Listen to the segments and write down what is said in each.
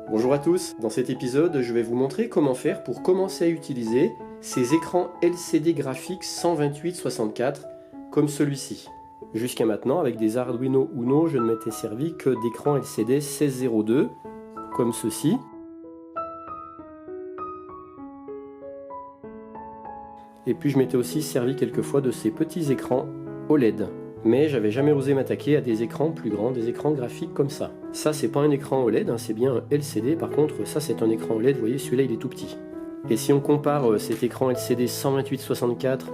Bonjour à tous, dans cet épisode je vais vous montrer comment faire pour commencer à utiliser ces écrans LCD graphiques 128/64 comme celui-ci. Jusqu'à maintenant avec des Arduino Uno je ne m'étais servi que d'écrans LCD 1602 comme ceci. Et puis je m'étais aussi servi quelquefois de ces petits écrans OLED. Mais j'avais jamais osé m'attaquer à des écrans plus grands, des écrans graphiques comme ça. Ça c'est pas un écran OLED, c'est bien un LCD, par contre ça c'est un écran OLED, vous voyez celui-là il est tout petit. Et si on compare cet écran LCD 128/64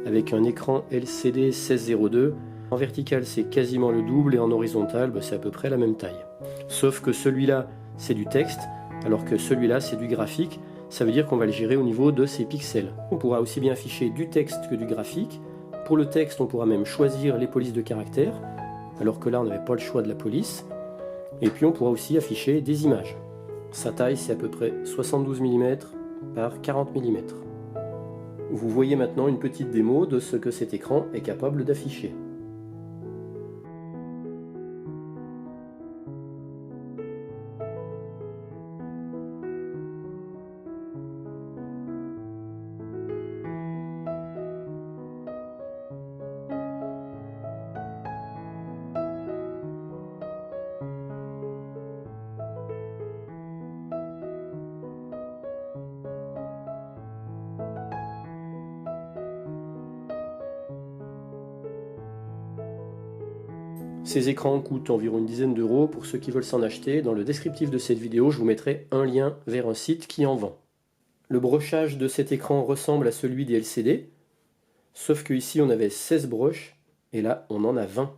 avec un écran LCD 1602, en vertical c'est quasiment le double et en horizontal c'est à peu près la même taille. Sauf que celui-là c'est du texte, alors que celui-là c'est du graphique, ça veut dire qu'on va le gérer au niveau de ses pixels. On pourra aussi bien afficher du texte que du graphique. Pour le texte, on pourra même choisir les polices de caractères, alors que là, on n'avait pas le choix de la police. Et puis, on pourra aussi afficher des images. Sa taille, c'est à peu près 72 mm par 40 mm. Vous voyez maintenant une petite démo de ce que cet écran est capable d'afficher. Ces écrans coûtent environ une dizaine d'euros. Pour ceux qui veulent s'en acheter, dans le descriptif de cette vidéo, je vous mettrai un lien vers un site qui en vend. Le brochage de cet écran ressemble à celui des LCD, sauf qu'ici on avait 16 broches et là on en a 20.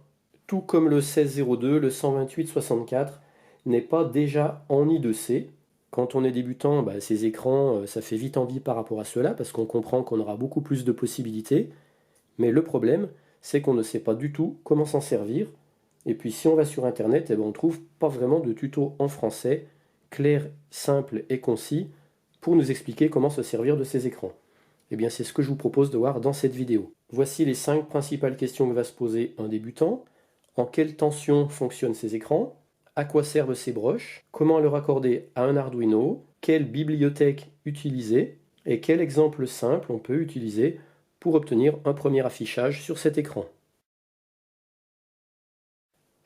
Tout comme le 1602, le 128/64 n'est pas déjà en I2C. Quand on est débutant, ces écrans, ça fait vite envie par rapport à cela parce qu'on comprend qu'on aura beaucoup plus de possibilités. Mais le problème, c'est qu'on ne sait pas du tout comment s'en servir. Et puis si on va sur internet, on ne trouve pas vraiment de tuto en français, clair, simple et concis, pour nous expliquer comment se servir de ces écrans. Eh bien c'est ce que je vous propose de voir dans cette vidéo. Voici les 5 principales questions que va se poser un débutant. En quelle tension fonctionnent ces écrans? À quoi servent ces broches? Comment le raccorder à un Arduino? Quelle bibliothèque utiliser? Et quel exemple simple on peut utiliser pour obtenir un premier affichage sur cet écran?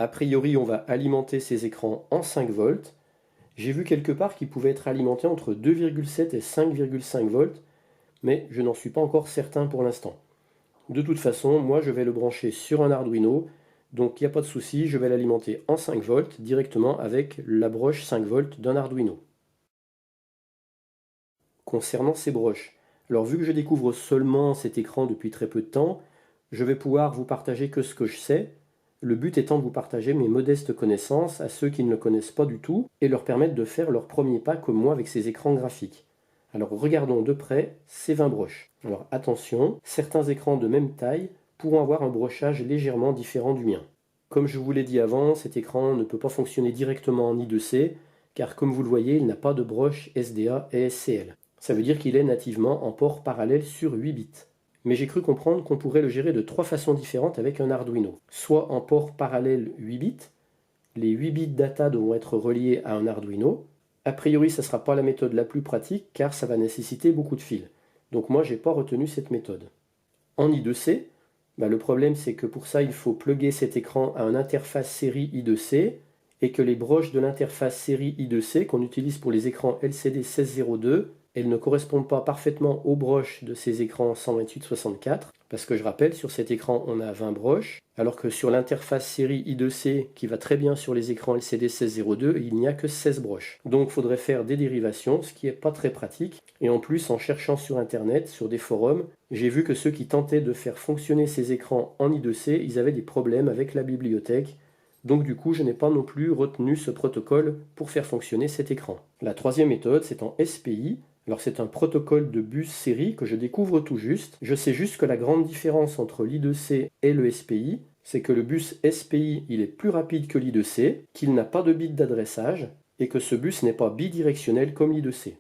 A priori, on va alimenter ces écrans en 5 volts. J'ai vu quelque part qu'ils pouvaient être alimentés entre 2,7 et 5,5 volts, mais je n'en suis pas encore certain pour l'instant. De toute façon, moi je vais le brancher sur un Arduino, donc il n'y a pas de souci, je vais l'alimenter en 5 volts directement avec la broche 5 volts d'un Arduino. Concernant ces broches, alors vu que je découvre seulement cet écran depuis très peu de temps, je vais pouvoir vous partager que ce que je sais, le but étant de vous partager mes modestes connaissances à ceux qui ne le connaissent pas du tout et leur permettre de faire leur premier pas comme moi avec ces écrans graphiques. Alors regardons de près ces 20 broches. Alors attention, certains écrans de même taille pourront avoir un brochage légèrement différent du mien. Comme je vous l'ai dit avant, cet écran ne peut pas fonctionner directement en I2C car comme vous le voyez, il n'a pas de broche SDA et SCL. Ça veut dire qu'il est nativement en port parallèle sur 8 bits. Mais j'ai cru comprendre qu'on pourrait le gérer de 3 façons différentes avec un Arduino. Soit en port parallèle 8 bits, les 8 bits data devront être reliés à un Arduino. A priori, ça ne sera pas la méthode la plus pratique car ça va nécessiter beaucoup de fils. Donc moi, je n'ai pas retenu cette méthode. En I2C, le problème c'est que pour ça, il faut plugger cet écran à une interface série I2C et que les broches de l'interface série I2C qu'on utilise pour les écrans LCD 1602, elles ne correspondent pas parfaitement aux broches de ces écrans 128/64, parce que je rappelle, sur cet écran on a 20 broches, alors que sur l'interface série I2C qui va très bien sur les écrans LCD 1602, il n'y a que 16 broches. Donc il faudrait faire des dérivations, ce qui n'est pas très pratique. Et en plus, en cherchant sur internet, sur des forums, j'ai vu que ceux qui tentaient de faire fonctionner ces écrans en I2C, ils avaient des problèmes avec la bibliothèque. Donc du coup, je n'ai pas non plus retenu ce protocole pour faire fonctionner cet écran. La troisième méthode, c'est en SPI. Alors c'est un protocole de bus série que je découvre tout juste. Je sais juste que la grande différence entre l'I2C et le SPI, c'est que le bus SPI il est plus rapide que l'I2C, qu'il n'a pas de bit d'adressage, et que ce bus n'est pas bidirectionnel comme l'I2C.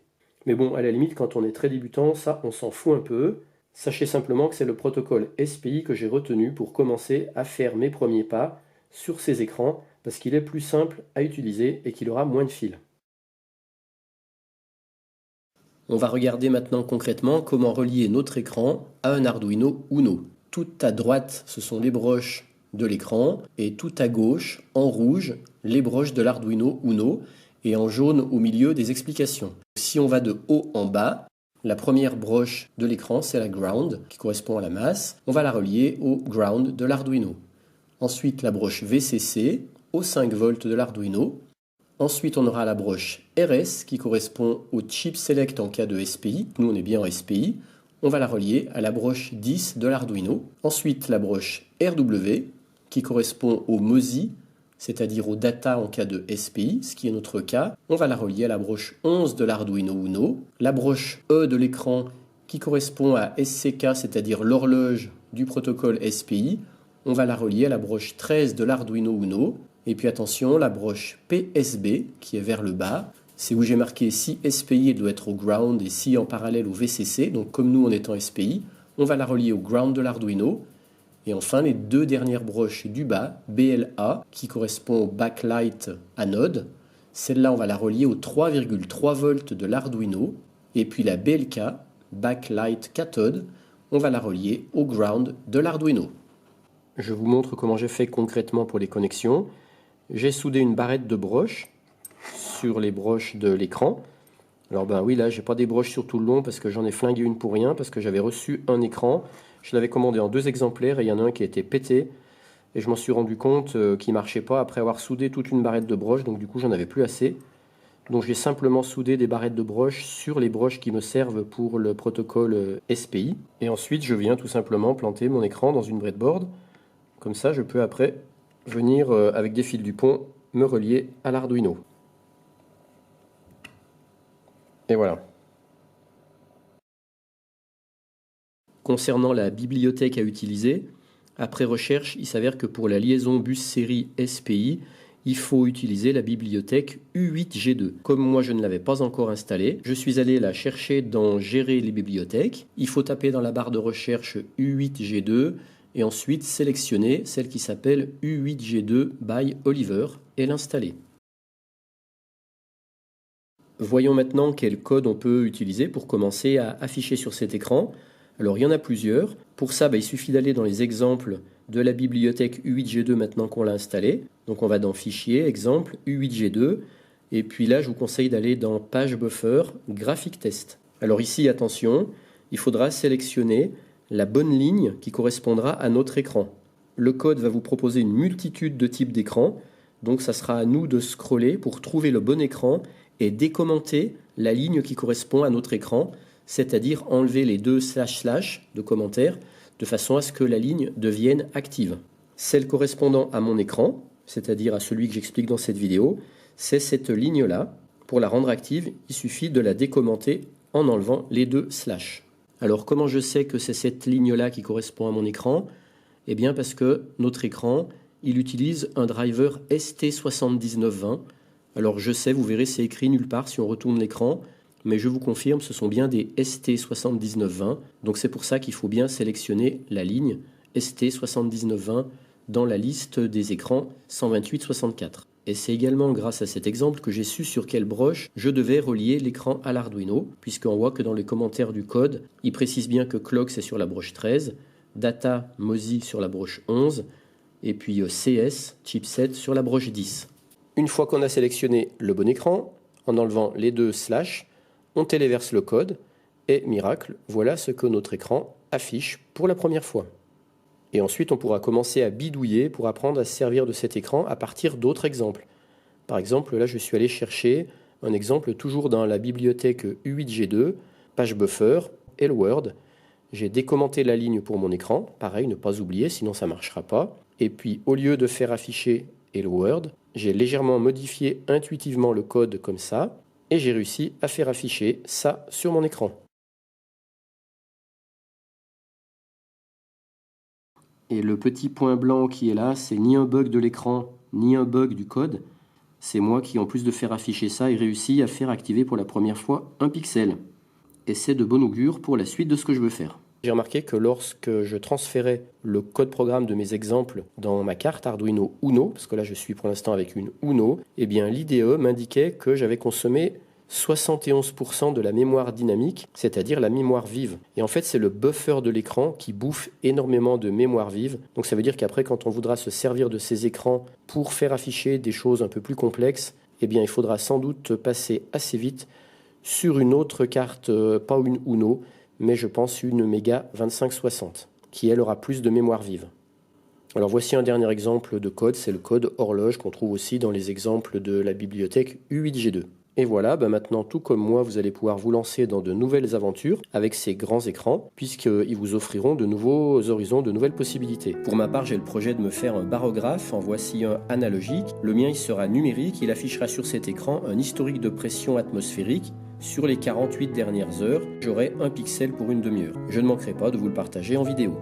Mais bon, à la limite, quand on est très débutant, ça on s'en fout un peu. Sachez simplement que c'est le protocole SPI que j'ai retenu pour commencer à faire mes premiers pas sur ces écrans, parce qu'il est plus simple à utiliser et qu'il aura moins de fils. On va regarder maintenant concrètement comment relier notre écran à un Arduino Uno. Tout à droite, ce sont les broches de l'écran et tout à gauche, en rouge, les broches de l'Arduino Uno et en jaune au milieu des explications. Si on va de haut en bas, la première broche de l'écran, c'est la ground qui correspond à la masse. On va la relier au ground de l'Arduino. Ensuite, la broche VCC aux 5 volts de l'Arduino. Ensuite, on aura la broche RS qui correspond au chip select en cas de SPI. Nous, on est bien en SPI. On va la relier à la broche 10 de l'Arduino. Ensuite, la broche RW qui correspond au MOSI, c'est-à-dire au data en cas de SPI, ce qui est notre cas. On va la relier à la broche 11 de l'Arduino Uno. La broche E de l'écran qui correspond à SCK, c'est-à-dire l'horloge du protocole SPI. On va la relier à la broche 13 de l'Arduino Uno. Et puis attention, la broche PSB qui est vers le bas, c'est où j'ai marqué si SPI elle doit être au ground et si en parallèle au VCC. Donc comme nous on est en SPI, on va la relier au ground de l'Arduino. Et enfin les deux dernières broches du bas, BLA qui correspond au backlight anode. Celle-là on va la relier au 3,3 volts de l'Arduino. Et puis la BLK, backlight cathode, on va la relier au ground de l'Arduino. Je vous montre comment j'ai fait concrètement pour les connexions. J'ai soudé une barrette de broches sur les broches de l'écran. Alors ben oui, là j'ai pas des broches sur tout le long parce que j'en ai flingué une pour rien, parce que j'avais reçu un écran. Je l'avais commandé en 2 exemplaires et il y en a un qui a été pété. Et je m'en suis rendu compte qu'il marchait pas après avoir soudé toute une barrette de broches, donc du coup j'en avais plus assez. Donc j'ai simplement soudé des barrettes de broches sur les broches qui me servent pour le protocole SPI. Et ensuite je viens tout simplement planter mon écran dans une breadboard. Comme ça je peux après venir avec des fils du pont me relier à l'Arduino. Et voilà. Concernant la bibliothèque à utiliser, après recherche, il s'avère que pour la liaison bus série SPI, il faut utiliser la bibliothèque U8G2. Comme moi je ne l'avais pas encore installée, je suis allé la chercher dans Gérer les bibliothèques. Il faut taper dans la barre de recherche U8G2 et ensuite sélectionner celle qui s'appelle U8G2 by Oliver et l'installer. Voyons maintenant quel code on peut utiliser pour commencer à afficher sur cet écran. Alors il y en a plusieurs. Pour ça, il suffit d'aller dans les exemples de la bibliothèque U8G2 maintenant qu'on l'a installée. Donc on va dans Fichier, Exemple, U8G2. Et puis là, je vous conseille d'aller dans Page Buffer, Graphic Test. Alors ici, attention, il faudra sélectionner la bonne ligne qui correspondra à notre écran. Le code va vous proposer une multitude de types d'écrans. Donc ça sera à nous de scroller pour trouver le bon écran et décommenter la ligne qui correspond à notre écran, c'est-à-dire enlever les 2 / de commentaires de façon à ce que la ligne devienne active. Celle correspondant à mon écran, c'est-à-dire à celui que j'explique dans cette vidéo, c'est cette ligne-là. Pour la rendre active, il suffit de la décommenter en enlevant les 2 /. Alors comment je sais que c'est cette ligne-là qui correspond à mon écran? Eh bien parce que notre écran, il utilise un driver ST7920. Alors je sais, vous verrez, c'est écrit nulle part si on retourne l'écran, mais je vous confirme, ce sont bien des ST7920. Donc c'est pour ça qu'il faut bien sélectionner la ligne ST7920 dans la liste des écrans 128/64. Et c'est également grâce à cet exemple que j'ai su sur quelle broche je devais relier l'écran à l'Arduino, puisqu'on voit que dans les commentaires du code, il précise bien que Clock c'est sur la broche 13, Data MOSI sur la broche 11, et puis CS, chipset sur la broche 10. Une fois qu'on a sélectionné le bon écran, en enlevant les 2 /, on téléverse le code, et miracle, voilà ce que notre écran affiche pour la première fois. Et ensuite, on pourra commencer à bidouiller pour apprendre à se servir de cet écran à partir d'autres exemples. Par exemple, là, je suis allé chercher un exemple toujours dans la bibliothèque U8G2, Page Buffer, Hello World. J'ai décommenté la ligne pour mon écran, pareil, ne pas oublier, sinon ça ne marchera pas. Et puis, au lieu de faire afficher Hello World, j'ai légèrement modifié intuitivement le code comme ça, et j'ai réussi à faire afficher ça sur mon écran. Et le petit point blanc qui est là, c'est ni un bug de l'écran, ni un bug du code. C'est moi qui, en plus de faire afficher ça, ai réussi à faire activer pour la première fois un pixel. Et c'est de bon augure pour la suite de ce que je veux faire. J'ai remarqué que lorsque je transférais le code programme de mes exemples dans ma carte Arduino Uno, parce que là je suis pour l'instant avec une Uno, eh bien l'IDE m'indiquait que j'avais consommé 71% de la mémoire dynamique, c'est-à-dire la mémoire vive. Et en fait, c'est le buffer de l'écran qui bouffe énormément de mémoire vive. Donc ça veut dire qu'après, quand on voudra se servir de ces écrans pour faire afficher des choses un peu plus complexes, eh bien, il faudra sans doute passer assez vite sur une autre carte, pas une Uno, mais je pense une Mega 2560, qui elle aura plus de mémoire vive. Alors voici un dernier exemple de code, c'est le code horloge qu'on trouve aussi dans les exemples de la bibliothèque U8G2. Et voilà, maintenant tout comme moi, vous allez pouvoir vous lancer dans de nouvelles aventures avec ces grands écrans, puisqu'ils vous offriront de nouveaux horizons, de nouvelles possibilités. Pour ma part, j'ai le projet de me faire un barographe, en voici un analogique. Le mien, il sera numérique, il affichera sur cet écran un historique de pression atmosphérique. Sur les 48 dernières heures, j'aurai un pixel pour une demi-heure. Je ne manquerai pas de vous le partager en vidéo.